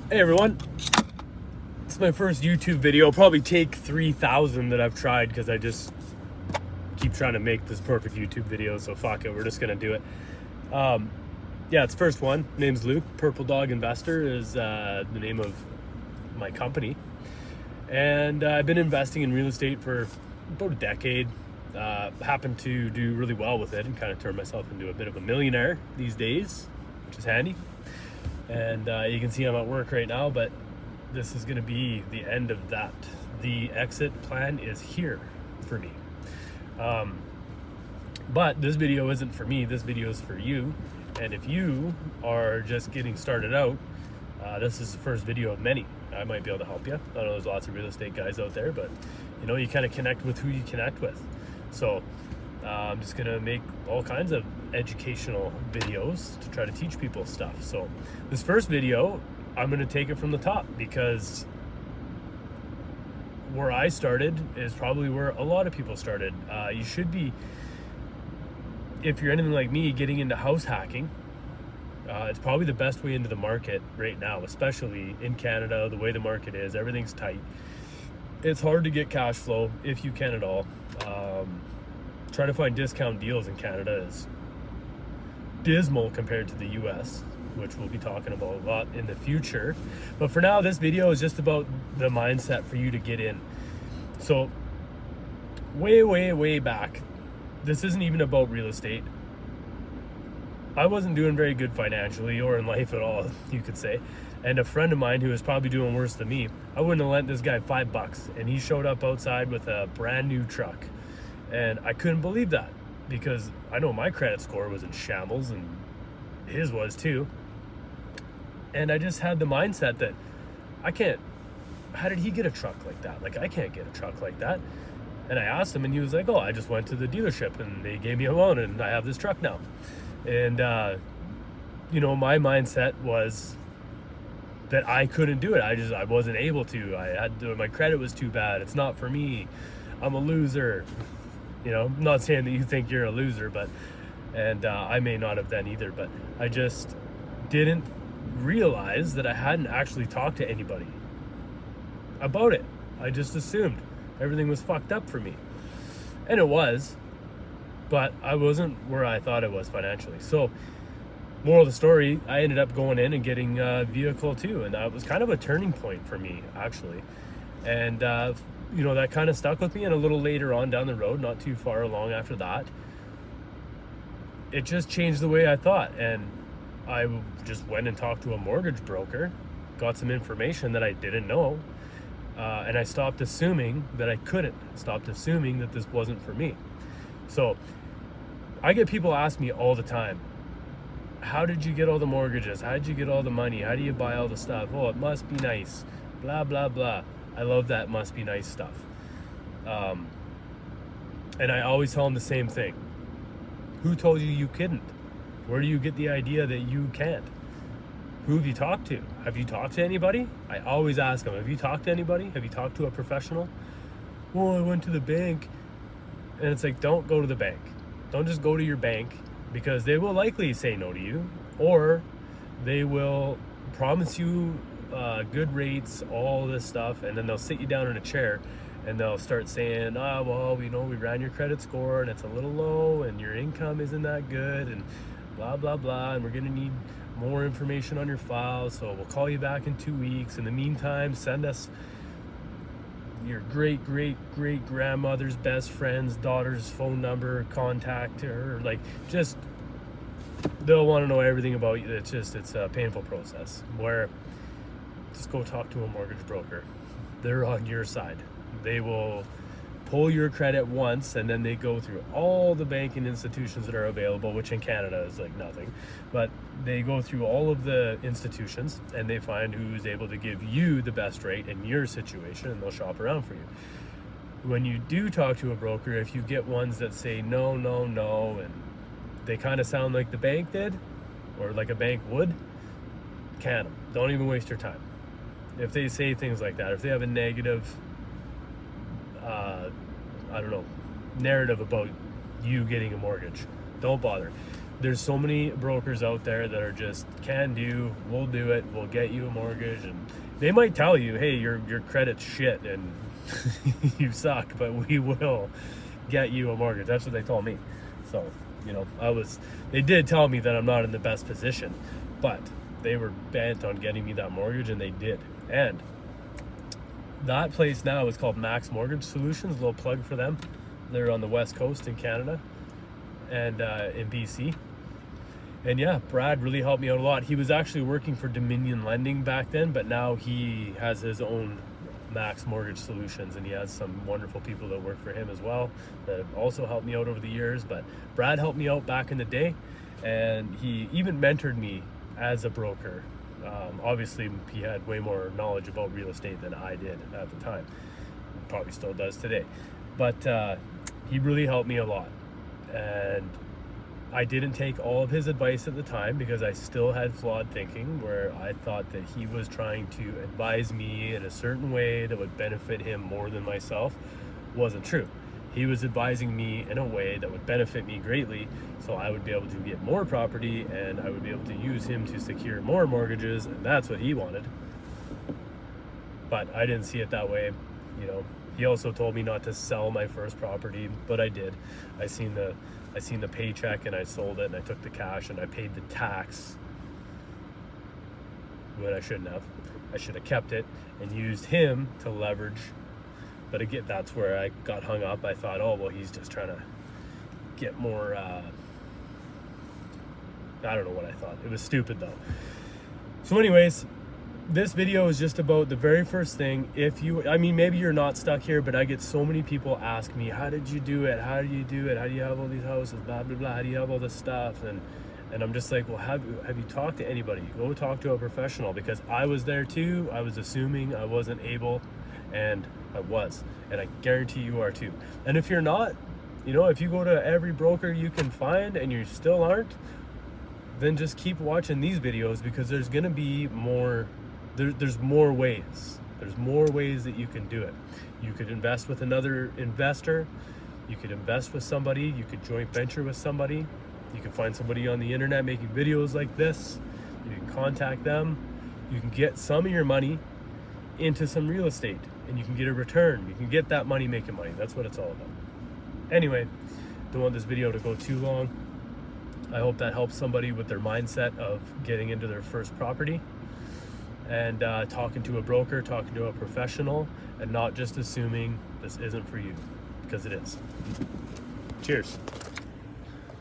Hey everyone, it's my first YouTube video. Probably take 3,000 that I've tried because I just keep trying to make this perfect YouTube video. So fuck it, we're just gonna do it. Yeah, it's first one. Name's Luke. Purple Dog Investor is the name of my company, and I've been investing in real estate for about a decade. Happened to do really well with it and kind of turn myself into a bit of a millionaire these days, which is handy. And you can see I'm at work right now, but this is going to be the end of that. The exit plan is here for me. But this video isn't for me, this video is for you. And if you are just getting started out, this is the first video of many. I might be able to help you. I know there's lots of real estate guys out there, but you know, you kind of connect with who you connect with. So I'm just gonna make all kinds of educational videos to try to teach people stuff. So this first video, I'm gonna take it from the top because where I started is probably where a lot of people started. You should be, if you're anything like me, getting into house hacking. It's probably the best way into the market right now, especially in Canada, the way the market is, everything's tight. It's hard to get cash flow if you can at all. Trying to find discount deals in Canada is dismal compared to the US, which we'll be talking about a lot in the future. But for now, this video is just about the mindset for you to get in. So way back, this isn't even about real estate. I wasn't doing very good financially or in life at all, you could say. And a friend of mine who was probably doing worse than me, I wouldn't have lent this guy $5, and he showed up outside with a brand new truck. And I couldn't believe that because I know my credit score was in shambles and his was too. And I just had the mindset that how did he get a truck like that? Like, I can't get a truck like that. And I asked him and he was like, oh, I just went to the dealership and they gave me a loan and I have this truck now. And, you know, my mindset was that I couldn't do it. I wasn't able to. My credit was too bad. It's not for me. I'm a loser. You know, I'm not saying that you think you're a loser, but, and I may not have then either, but I just didn't realize that I hadn't actually talked to anybody about it. I just assumed everything was fucked up for me. And it was, but I wasn't where I thought it was financially. So, moral of the story, I ended up going in and getting a vehicle too, and that was kind of a turning point for me, actually. And you know, that kind of stuck with me. And a little later on down the road, not too far along after that, it just changed the way I thought. And I just went and talked to a mortgage broker, got some information that I didn't know, and I stopped assuming that I couldn't. Stopped assuming that this wasn't for me. So I get people ask me all the time, how did you get all the mortgages? How did you get all the money? How do you buy all the stuff? Oh, it must be nice. Blah, blah, blah. I love that must be nice stuff. And I always tell them the same thing. Who told you you couldn't? Where do you get the idea that you can't? Who have you talked to? Have you talked to anybody? I always ask them, have you talked to anybody? Have you talked to a professional? Well, I went to the bank. And it's like, don't go to the bank. Don't just go to your bank, because they will likely say no to you, or they will promise you good rates, all this stuff, and then they'll sit you down in a chair and they'll start saying, well, you know, we ran your credit score and it's a little low and your income isn't that good and blah, blah, blah, and we're gonna need more information on your file, so we'll call you back in 2 weeks. In the meantime, send us your great grandmother's best friend's daughter's phone number, contact her. Like, just, they'll want to know everything about you. It's a painful process. Where just go talk to a mortgage broker. They're on your side. They will pull your credit once, and then they go through all the banking institutions that are available, which in Canada is like nothing, but they go through all of the institutions and they find who's able to give you the best rate in your situation, and they'll shop around for you. When you do talk to a broker, if you get ones that say no, and they kind of sound like the bank did, or like a bank would, can them. Don't even waste your time. If they say things like that, if they have a negative narrative about you getting a mortgage, don't bother. there's so many brokers out there that are just can do, we'll do it, we'll get you a mortgage, and they might tell you, hey, your credit's shit and you suck, but we will get you a mortgage. That's what they told me. So, you know, they did tell me that I'm not in the best position, but they were bent on getting me that mortgage, and they did. And that place now is called Max Mortgage Solutions. A little plug for them. They're on the West Coast in Canada and in BC. And yeah, Brad really helped me out a lot. He was actually working for Dominion Lending back then, but now he has his own Max Mortgage Solutions, and he has some wonderful people that work for him as well that have also helped me out over the years. But Brad helped me out back in the day, and he even mentored me as a broker. Obviously, he had way more knowledge about real estate than I did at the time. Probably still does today. But he really helped me a lot. And I didn't take all of his advice at the time because I still had flawed thinking where I thought that he was trying to advise me in a certain way that would benefit him more than myself. Wasn't true. He was advising me in a way that would benefit me greatly, so I would be able to get more property and I would be able to use him to secure more mortgages, and that's what he wanted. But I didn't see it that way. You know, he also told me not to sell my first property, but I did. I seen the paycheck and I sold it, and I took the cash and I paid the tax when I shouldn't have. I should have kept it and used him to leverage. But again, that's where I got hung up. I thought, oh, well, he's just trying to get more, I don't know what I thought. It was stupid though. So anyways, this video is just about the very first thing. I mean, maybe you're not stuck here, but I get so many people ask me, how did you do it? How do you do it? How do you have all these houses? Blah, blah, blah. How do you have all this stuff? And I'm just like, well, have you talked to anybody? Go talk to a professional, because I was there too. I was assuming I wasn't able, and I was, and I guarantee you are too. And if you're not, you know, if you go to every broker you can find and you still aren't, then just keep watching these videos, because there's gonna be more. There's more ways. There's more ways that you can do it. You could invest with another investor. You could invest with somebody. You could joint venture with somebody. You can find somebody on the internet making videos like this. You can contact them. You can get some of your money into some real estate, and you can get a return. You can get that money making money. That's what it's all about. Anyway, don't want this video to go too long. I hope that helps somebody with their mindset of getting into their first property, and talking to a broker, talking to a professional, and not just assuming this isn't for you, because it is. Cheers.